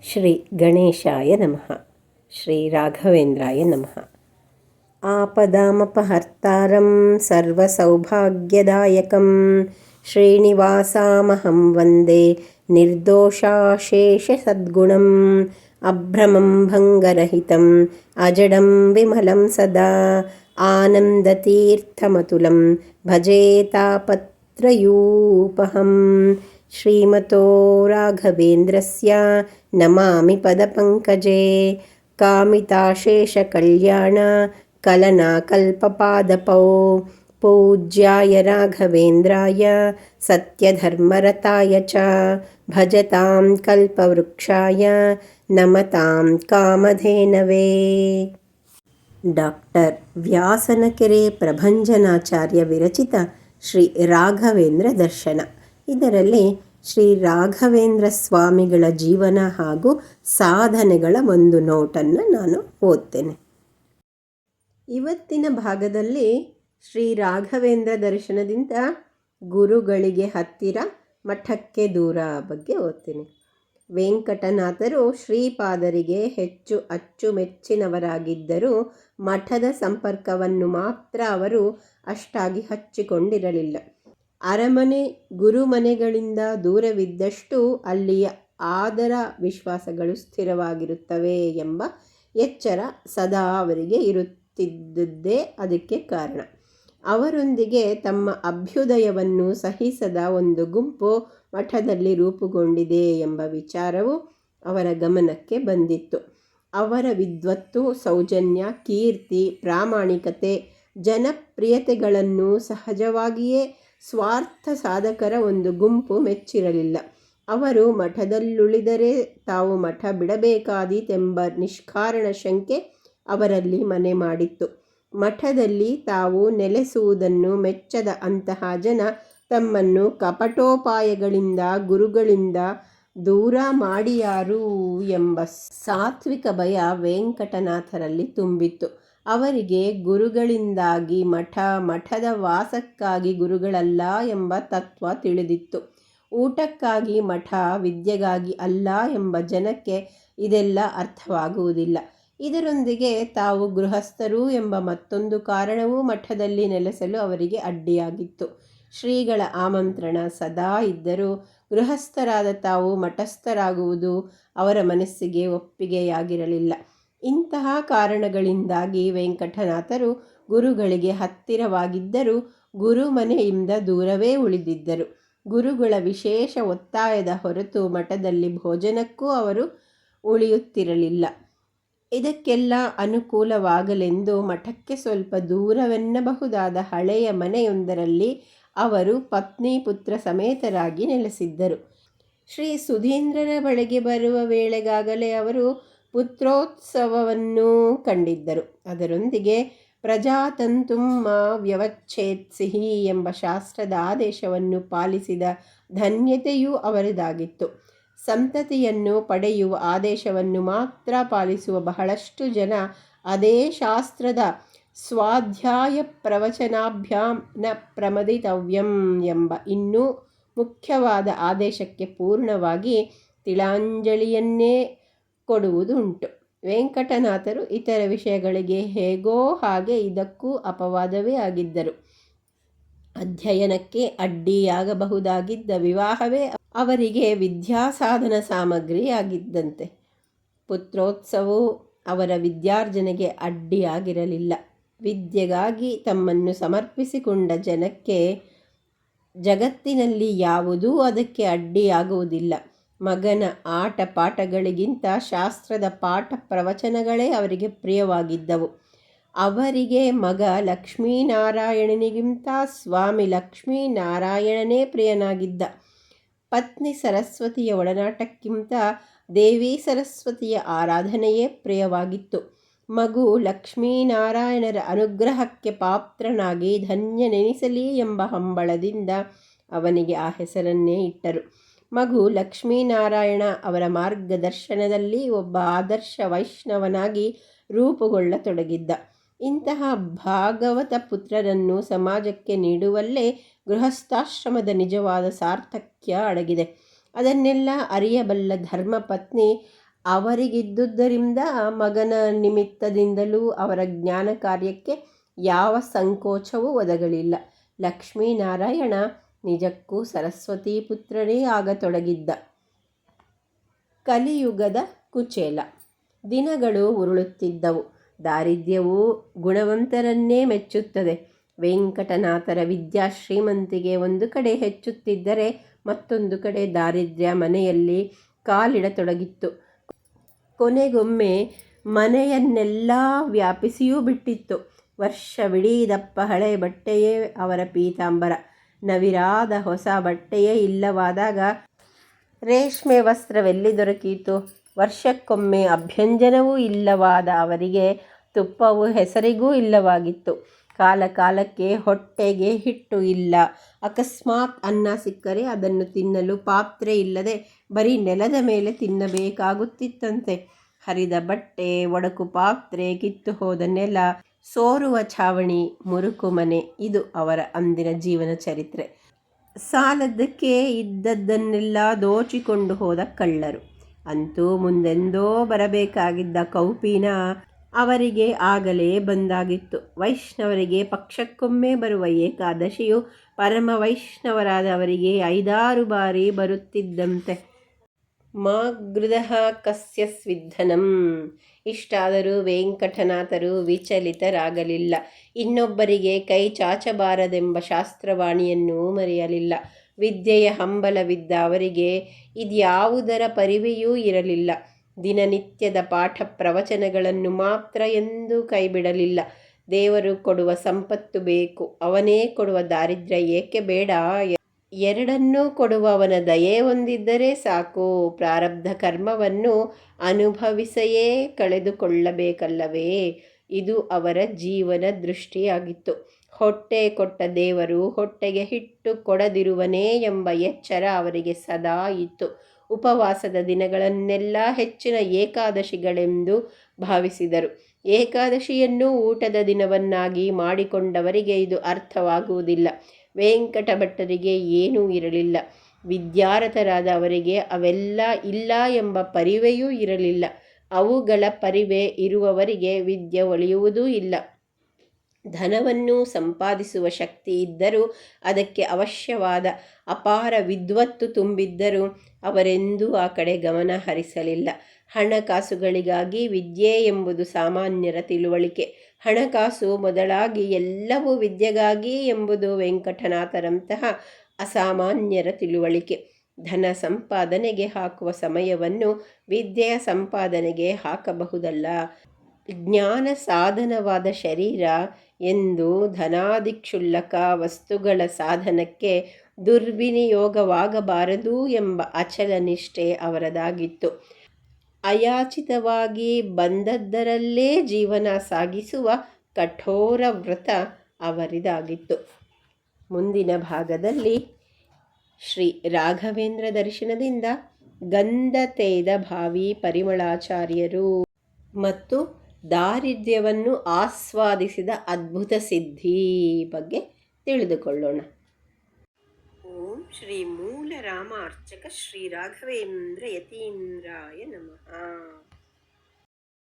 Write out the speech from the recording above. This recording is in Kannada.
ಶ್ರೀ ಗಣೇಶಾಯ ನಮಃ. ಶ್ರೀ ರಾಘವೇಂದ್ರಾಯ ನಮಃ. ಆಪದಾಮಪಹರ್ತಾರಂ ಸರ್ವಸೌಭಾಗ್ಯದಾಯಕಂ ಶ್ರೀನಿವಾಸಾಮಹಂ ವಂದೇ ನಿರ್ದೋಷಾಶೇಷಸದ್ಗುಣಂ ಅಭ್ರಮಂ ಭಂಗರಹಿತಂ ಅಜಡಂ ವಿಮಲಂ ಸದಾ ಆನಂದತೀರ್ಥಮತುಲಂ ಭಜೇ ತಾಪತ್ರಯೂಪಹಂ. ಶ್ರೀಮತೋ ರಾಘವೇಂದ್ರಸ್ಯ ನಮಾಮಿ ಪದಪಂಕಜೇ ಕಾಮಿತಾಶೇಷಕಲ್ಯಾಣ ಕಲನಾಕಲ್ಪಪಾದಪೌ ಪೂಜ್ಯಾಯ ರಾಘವೇಂದ್ರಾಯ ಸತ್ಯಧರ್ಮರತಾಯ ಚ ಭಜತಾಂ ಕಲ್ಪವೃಕ್ಷಾಯ ನಮತಾಂ ಕಾಮಧೇನವೇ. ಡಾಕ್ಟರ್ ವ್ಯಾಸನಕೆರೆ ಪ್ರಭಂಜನಾಚಾರ್ಯ ವಿರಚಿತ ಶ್ರೀ ರಾಘವೇಂದ್ರ ದರ್ಶನ. ಇದರಲ್ಲಿ ಶ್ರೀ ರಾಘವೇಂದ್ರ ಸ್ವಾಮಿಗಳ ಜೀವನ ಹಾಗೂ ಸಾಧನೆಗಳ ಒಂದು ನೋಟನ್ನು ನಾನು ಓದ್ತೇನೆ. ಇವತ್ತಿನ ಭಾಗದಲ್ಲಿ ಶ್ರೀ ರಾಘವೇಂದ್ರ ದರ್ಶನದಿಂದ ಗುರುಗಳಿಗೆ ಹತ್ತಿರ ಮಠಕ್ಕೆ ದೂರ ಬಗ್ಗೆ ಓದ್ತೀನಿ. ವೆಂಕಟನಾಥರು ಶ್ರೀಪಾದರಿಗೆ ಹೆಚ್ಚು ಅಚ್ಚುಮೆಚ್ಚಿನವರಾಗಿದ್ದರೂ ಮಠದ ಸಂಪರ್ಕವನ್ನು ಮಾತ್ರ ಅವರು ಅಷ್ಟಾಗಿ ಹಚ್ಚಿಕೊಂಡಿರಲಿಲ್ಲ. ಅರಮನೆ ಗುರುಮನೆಗಳಿಂದ ದೂರವಿದ್ದಷ್ಟು ಅಲ್ಲಿಯ ಆದರ ವಿಶ್ವಾಸಗಳು ಸ್ಥಿರವಾಗಿರುತ್ತವೆ ಎಂಬ ಎಚ್ಚರ ಸದಾ ಅವರಿಗೆ ಇರುತ್ತಿದ್ದುದೇ ಅದಕ್ಕೆ ಕಾರಣ. ಅವರೊಂದಿಗೆ ತಮ್ಮ ಅಭ್ಯುದಯವನ್ನು ಸಹಿಸದ ಒಂದು ಗುಂಪು ಮಠದಲ್ಲಿ ರೂಪುಗೊಂಡಿದೆ ಎಂಬ ವಿಚಾರವು ಅವರ ಗಮನಕ್ಕೆ ಬಂದಿತ್ತು. ಅವರ ವಿದ್ವತ್ತು, ಸೌಜನ್ಯ, ಕೀರ್ತಿ, ಪ್ರಾಮಾಣಿಕತೆ, ಜನಪ್ರಿಯತೆಗಳನ್ನು ಸಹಜವಾಗಿಯೇ ಸ್ವಾರ್ಥ ಸಾಧಕರ ಒಂದು ಗುಂಪು ಮೆಚ್ಚಿರಲಿಲ್ಲ. ಅವರು ಮಠದಲ್ಲುಳಿದರೆ ತಾವು ಮಠ ಬಿಡಬೇಕಾದೀತೆಂಬ ನಿಷ್ಕಾರಣ ಶಂಕೆ ಅವರಲ್ಲಿ ಮನೆ ಮಾಡಿತ್ತು. ಮಠದಲ್ಲಿ ತಾವು ನೆಲೆಸುವುದನ್ನು ಮೆಚ್ಚದ ಅಂತಹ ಜನ ತಮ್ಮನ್ನು ಕಪಟೋಪಾಯಗಳಿಂದ ಗುರುಗಳಿಂದ ದೂರ ಮಾಡಿಯಾರು ಎಂಬ ಸಾತ್ವಿಕ ಭಯ ವೆಂಕಟನಾಥರಲ್ಲಿ ತುಂಬಿತ್ತು. ಅವರಿಗೆ ಗುರುಗಳಿಂದಾಗಿ ಮಠ, ಮಠದ ವಾಸಕ್ಕಾಗಿ ಗುರುಗಳಲ್ಲ ಎಂಬ ತತ್ವ ತಿಳಿದಿತ್ತು. ಊಟಕ್ಕಾಗಿ ಮಠ, ವಿದ್ಯೆಗಾಗಿ ಅಲ್ಲ ಎಂಬ ಜನಕ್ಕೆ ಇದೆಲ್ಲ ಅರ್ಥವಾಗುವುದಿಲ್ಲ. ಇದರೊಂದಿಗೆ ತಾವು ಗೃಹಸ್ಥರು ಎಂಬ ಮತ್ತೊಂದು ಕಾರಣವೂ ಮಠದಲ್ಲಿ ನೆಲೆಸಲು ಅವರಿಗೆ ಅಡ್ಡಿಯಾಗಿತ್ತು. ಶ್ರೀಗಳ ಆಮಂತ್ರಣ ಸದಾ ಇದ್ದರೂ ಗೃಹಸ್ಥರಾದ ತಾವು ಮಠಸ್ಥರಾಗುವುದು ಅವರ ಮನಸ್ಸಿಗೆ ಒಪ್ಪಿಗೆಯಾಗಿರಲಿಲ್ಲ. ಇಂತಹ ಕಾರಣಗಳಿಂದಾಗಿ ವೆಂಕಟನಾಥರು ಗುರುಗಳಿಗೆ ಹತ್ತಿರವಾಗಿದ್ದರೂ ಗುರುಮನೆಯಿಂದ ದೂರವೇ ಉಳಿದಿದ್ದರು. ಗುರುಗಳ ವಿಶೇಷ ಒತ್ತಾಯದ ಹೊರತು ಮಠದಲ್ಲಿ ಭೋಜನಕ್ಕೂ ಅವರು ಉಳಿಯುತ್ತಿರಲಿಲ್ಲ. ಇದಕ್ಕೆಲ್ಲ ಅನುಕೂಲವಾಗಲೆಂದು ಮಠಕ್ಕೆ ಸ್ವಲ್ಪ ದೂರವೆನ್ನಬಹುದಾದ ಹಳೆಯ ಮನೆಯೊಂದರಲ್ಲಿ ಅವರು ಪತ್ನಿ ಪುತ್ರ ಸಮೇತರಾಗಿ ನೆಲೆಸಿದ್ದರು. ಶ್ರೀ ಸುಧೀಂದ್ರರ ಬಳಿಗೆ ಬರುವ ವೇಳೆಗಾಗಲೇ ಅವರು ಪುತ್ರೋತ್ಸವವನ್ನು ಕಂಡಿದ್ದರು. ಅದರೊಂದಿಗೆ ಪ್ರಜಾತಂತುಂ ಮಾ ವ್ಯವಚ್ಛೇತ್ಸಿಹಿ ಎಂಬ ಶಾಸ್ತ್ರದ ಆದೇಶವನ್ನು ಪಾಲಿಸಿದ ಧನ್ಯತೆಯೂ ಅವರದಾಗಿತ್ತು. ಸಂತತಿಯನ್ನು ಪಡೆಯುವ ಆದೇಶವನ್ನು ಮಾತ್ರ ಪಾಲಿಸುವ ಬಹಳಷ್ಟು ಜನ ಅದೇ ಶಾಸ್ತ್ರದ ಸ್ವಾಧ್ಯಾಯ ಪ್ರವಚನಾಭ್ಯಾಂ ನ ಪ್ರಮದಿತವ್ಯಂ ಎಂಬ ಇನ್ನೂ ಮುಖ್ಯವಾದ ಆದೇಶಕ್ಕೆ ಪೂರ್ಣವಾಗಿ ತಿಳಾಂಜಲಿಯನ್ನೇ ಕೊಡುವುದು ಉಂಟು. ವೆಂಕಟನಾಥರು ಇತರ ವಿಷಯಗಳಿಗೆ ಹೇಗೋ ಹಾಗೆ ಇದಕ್ಕೂ ಅಪವಾದವೇ ಆಗಿದ್ದರು. ಅಧ್ಯಯನಕ್ಕೆ ಅಡ್ಡಿಯಾಗಬಹುದಾಗಿದ್ದ ವಿವಾಹವೇ ಅವರಿಗೆ ವಿದ್ಯಾಸಾಧನ ಸಾಮಗ್ರಿಯಾಗಿದ್ದಂತೆ. ಪುತ್ರೋತ್ಸವವು ಅವರ ವಿದ್ಯಾರ್ಜನೆಗೆ ಅಡ್ಡಿಯಾಗಿರಲಿಲ್ಲ. ವಿದ್ಯೆಗಾಗಿ ತಮ್ಮನ್ನು ಸಮರ್ಪಿಸಿಕೊಂಡ ಜನಕ್ಕೆ ಜಗತ್ತಿನಲ್ಲಿ ಯಾವುದೂ ಅದಕ್ಕೆ ಅಡ್ಡಿಯಾಗುವುದಿಲ್ಲ. ಮಗನ ಆಟ ಪಾಠಗಳಿಗಿಂತ ಶಾಸ್ತ್ರದ ಪಾಠ ಪ್ರವಚನಗಳೇ ಅವರಿಗೆ ಪ್ರಿಯವಾಗಿದ್ದವು. ಅವರಿಗೆ ಮಗ ಲಕ್ಷ್ಮೀನಾರಾಯಣನಿಗಿಂತ ಸ್ವಾಮಿ ಲಕ್ಷ್ಮೀನಾರಾಯಣನೇ ಪ್ರಿಯನಾಗಿದ್ದ. ಪತ್ನಿ ಸರಸ್ವತಿಯ ಒಡನಾಟಕ್ಕಿಂತ ದೇವಿ ಸರಸ್ವತಿಯ ಆರಾಧನೆಯೇ ಪ್ರಿಯವಾಗಿತ್ತು. ಮಗು ಲಕ್ಷ್ಮೀನಾರಾಯಣರ ಅನುಗ್ರಹಕ್ಕೆ ಪಾತ್ರನಾಗಿ ಧನ್ಯನೆನಿಸಲಿ ಎಂಬ ಹಂಬಲದಿಂದ ಅವನಿಗೆ ಆ ಹೆಸರನ್ನೇ ಇಟ್ಟರು. ಮಗು ಲಕ್ಷ್ಮೀನಾರಾಯಣ ಅವರ ಮಾರ್ಗದರ್ಶನದಲ್ಲಿ ಒಬ್ಬ ಆದರ್ಶ ವೈಷ್ಣವನಾಗಿ ರೂಪುಗೊಳ್ಳತೊಡಗಿದ್ದ. ಇಂತಹ ಭಾಗವತ ಪುತ್ರರನ್ನು ಸಮಾಜಕ್ಕೆ ನೀಡುವಲ್ಲೇ ಗೃಹಸ್ಥಾಶ್ರಮದ ನಿಜವಾದ ಸಾರ್ಥಕ್ಯ ಅಡಗಿದೆ. ಅದನ್ನೆಲ್ಲ ಅರಿಯಬಲ್ಲ ಧರ್ಮಪತ್ನಿ ಅವರಿಗಿದ್ದುದರಿಂದ ಮಗನ ನಿಮಿತ್ತದಿಂದಲೂ ಅವರ ಜ್ಞಾನ ಕಾರ್ಯಕ್ಕೆ ಯಾವ ಸಂಕೋಚವೂ ಒದಗಲಿಲ್ಲ. ಲಕ್ಷ್ಮೀನಾರಾಯಣ ನಿಜಕ್ಕೂ ಸರಸ್ವತೀ ಪುತ್ರನೇ ಆಗತೊಡಗಿದ್ದ. ಕಲಿಯುಗದ ಕುಚೇಲ. ದಿನಗಳು ಉರುಳುತ್ತಿದ್ದವು. ದಾರಿದ್ರ್ಯವು ಗುಣವಂತರನ್ನೇ ಮೆಚ್ಚುತ್ತದೆ. ವೆಂಕಟನಾಥರ ವಿದ್ಯಾ ಶ್ರೀಮಂತಿಗೆ ಒಂದು ಕಡೆ ಹೆಚ್ಚುತ್ತಿದ್ದರೆ ಮತ್ತೊಂದು ಕಡೆ ದಾರಿದ್ರ್ಯ ಮನೆಯಲ್ಲಿ ಕಾಲಿಡತೊಡಗಿತ್ತು. ಕೊನೆಗೊಮ್ಮೆ ಮನೆಯನ್ನೆಲ್ಲ ವ್ಯಾಪಿಸಿಯೂ ಬಿಟ್ಟಿತ್ತು. ವರ್ಷವಿಡೀ ದಪ್ಪ ಹಳೆ ಬಟ್ಟೆಯೇ ಅವರ ಪೀತಾಂಬರ. ನವಿರಾದ ಹೊಸ ಬಟ್ಟೆಯೇ ಇಲ್ಲವಾದಾಗ ರೇಷ್ಮೆ ವಸ್ತ್ರವೆಲ್ಲಿ ದೊರಕೀತು? ವರ್ಷಕ್ಕೊಮ್ಮೆ ಅಭ್ಯಂಜನವೂ ಇಲ್ಲವಾದ ಅವರಿಗೆ ತುಪ್ಪವು ಹೆಸರಿಗೂ ಇಲ್ಲವಾಗಿತ್ತು. ಕಾಲಕಾಲಕ್ಕೆ ಹೊಟ್ಟೆಗೆ ಹಿಟ್ಟು ಇಲ್ಲ. ಅಕಸ್ಮಾತ್ ಅನ್ನ ಸಿಕ್ಕರೆ ಅದನ್ನು ತಿನ್ನಲು ಪಾತ್ರೆ ಇಲ್ಲದೆ ಬರೀ ನೆಲದ ಮೇಲೆ ತಿನ್ನಬೇಕಾಗುತ್ತಿತ್ತಂತೆ. ಹರಿದ ಬಟ್ಟೆ, ಒಡಕು ಪಾತ್ರೆ, ಕಿತ್ತು ಹೋದ ನೆಲ, ಸೋರುವ ಛಾವಣಿ, ಮುರುಕು ಮನೆ, ಇದು ಅವರ ಅಂದಿನ ಜೀವನ ಚರಿತ್ರೆ. ಸಾಲದ್ದಕ್ಕೆ ಇದ್ದದ್ದನ್ನೆಲ್ಲ ದೋಚಿಕೊಂಡು ಹೋದ ಕಳ್ಳರು. ಅಂತೂ ಮುಂದೆಂದೋ ಬರಬೇಕಾಗಿದ್ದ ಕೌಪೀನ ಅವರಿಗೆ ಆಗಲೇ ಬಂದಾಗಿತ್ತು. ವೈಷ್ಣವರಿಗೆ ಪಕ್ಷಕ್ಕೊಮ್ಮೆ ಬರುವ ಏಕಾದಶಿಯು ಪರಮ ವೈಷ್ಣವರಾದ ಅವರಿಗೆ 5-6 ಬಾರಿ ಬರುತ್ತಿದ್ದಂತೆ. ಮಾಗೃದಃ ಕಸ್ಯ ಸ್ವಿಧನಂ. ಇಷ್ಟಾದರೂ ವೆಂಕಟನಾಥರು ವಿಚಲಿತರಾಗಲಿಲ್ಲ. ಇನ್ನೊಬ್ಬರಿಗೆ ಕೈ ಚಾಚಬಾರದೆಂಬ ಶಾಸ್ತ್ರವಾಣಿಯನ್ನೂ ಮರೆಯಲಿಲ್ಲ. ವಿದ್ಯೆಯ ಹಂಬಲವಿದ್ದ ಅವರಿಗೆ ಇದ್ಯಾವುದರ ಪರಿವೆಯೂ ಇರಲಿಲ್ಲ. ದಿನನಿತ್ಯದ ಪಾಠ ಪ್ರವಚನಗಳನ್ನು ಮಾತ್ರ ಎಂದೂ ಕೈಬಿಡಲಿಲ್ಲ. ದೇವರು ಕೊಡುವ ಸಂಪತ್ತು ಬೇಕು, ಅವನೇ ಕೊಡುವ ದಾರಿದ್ರ್ಯ ಏಕೆ ಬೇಡ? ಎರಡನ್ನೂ ಕೊಡುವ ಅವನ ದಯೆ ಹೊಂದಿದ್ದರೆ ಸಾಕು. ಪ್ರಾರಬ್ಧ ಕರ್ಮವನ್ನು ಅನುಭವಿಸೇ ಕಳೆದುಕೊಳ್ಳಬೇಕಲ್ಲವೇ? ಇದು ಅವರ ಜೀವನ ದೃಷ್ಟಿಯಾಗಿತ್ತು. ಹೊಟ್ಟೆ ಕೊಟ್ಟ ದೇವರು ಹೊಟ್ಟೆಗೆ ಹಿಟ್ಟು ಕೊಡದಿರುವನೇ ಎಂಬ ಎಚ್ಚರ ಅವರಿಗೆ ಸದಾ ಇತ್ತು. ಉಪವಾಸದ ದಿನಗಳನ್ನೆಲ್ಲ ಹೆಚ್ಚಿನ ಏಕಾದಶಿಗಳೆಂದು ಭಾವಿಸಿದರು. ಏಕಾದಶಿಯನ್ನು ಊಟದ ದಿನವನ್ನಾಗಿ ಮಾಡಿಕೊಂಡವರಿಗೆ ಇದು ಅರ್ಥವಾಗುವುದಿಲ್ಲ. ವೆಂಕಟ ಭಟ್ಟರಿಗೆ ಏನೂ ಇರಲಿಲ್ಲ. ವಿದ್ಯಾರತರಾದ ಅವರಿಗೆ ಅವೆಲ್ಲ ಇಲ್ಲ ಎಂಬ ಪರಿವೆಯೂ ಇರಲಿಲ್ಲ. ಅವುಗಳ ಪರಿವೆ ಇರುವವರಿಗೆ ವಿದ್ಯೆ ಒಲಿಯುವುದೂ ಇಲ್ಲ. ಧನವನ್ನು ಸಂಪಾದಿಸುವ ಶಕ್ತಿ ಇದ್ದರೂ ಅದಕ್ಕೆ ಅವಶ್ಯವಾದ ಅಪಾರ ವಿದ್ವತ್ತು ತುಂಬಿದ್ದರೂ ಅವರೆಂದೂ ಆ ಕಡೆ ಗಮನ ಹರಿಸಲಿಲ್ಲ. ಹಣಕಾಸುಗಳಿಗಾಗಿ ವಿದ್ಯೆ ಎಂಬುದು ಸಾಮಾನ್ಯರ ತಿಳುವಳಿಕೆ. ಹಣಕಾಸು ಮೊದಲಾಗಿ ಎಲ್ಲವೂ ವಿದ್ಯೆಗಾಗಿ ಎಂಬುದು ವೆಂಕಟನಾಥರಂತಹ ಅಸಾಮಾನ್ಯರ ತಿಳುವಳಿಕೆ. ಧನ ಸಂಪಾದನೆಗೆ ಹಾಕುವ ಸಮಯವನ್ನು ವಿದ್ಯೆಯ ಸಂಪಾದನೆಗೆ ಹಾಕಬಹುದಲ್ಲ. ಜ್ಞಾನ ಸಾಧನವಾದ ಶರೀರ ಎಂದು ಧನಾದಿಕ್ಷುಲ್ಲಕ ವಸ್ತುಗಳ ಸಾಧನಕ್ಕೆ ದುರ್ವಿನಿಯೋಗವಾಗಬಾರದು ಎಂಬ ಅಚಲ ನಿಷ್ಠೆ ಅವರದಾಗಿತ್ತು. ಅಯಾಚಿತವಾಗಿ ಬಂದದ್ದರಲ್ಲೇ ಜೀವನ ಸಾಗಿಸುವ ಕಠೋರ ವ್ರತ ಅವರಿದಾಗಿತ್ತು. ಮುಂದಿನ ಭಾಗದಲ್ಲಿ ಶ್ರೀ ರಾಘವೇಂದ್ರ ದರ್ಶನದಿಂದ ಗಂಧ ತೇದ ಭಾವಿ ಪರಿಮಳಾಚಾರ್ಯರು ಮತ್ತು ದಾರಿದ್ರ್ಯವನ್ನು ಆಸ್ವಾದಿಸಿದ ಅದ್ಭುತ ಸಿದ್ಧಿ ಬಗ್ಗೆ ತಿಳಿದುಕೊಳ್ಳೋಣ. ಓಂ ಶ್ರೀ ಮೂಲ ರಾಮ ಅರ್ಚಕ ಶ್ರೀ ರಾಘವೇಂದ್ರ ಯತೀಂದ್ರಾಯ ನಮಃ.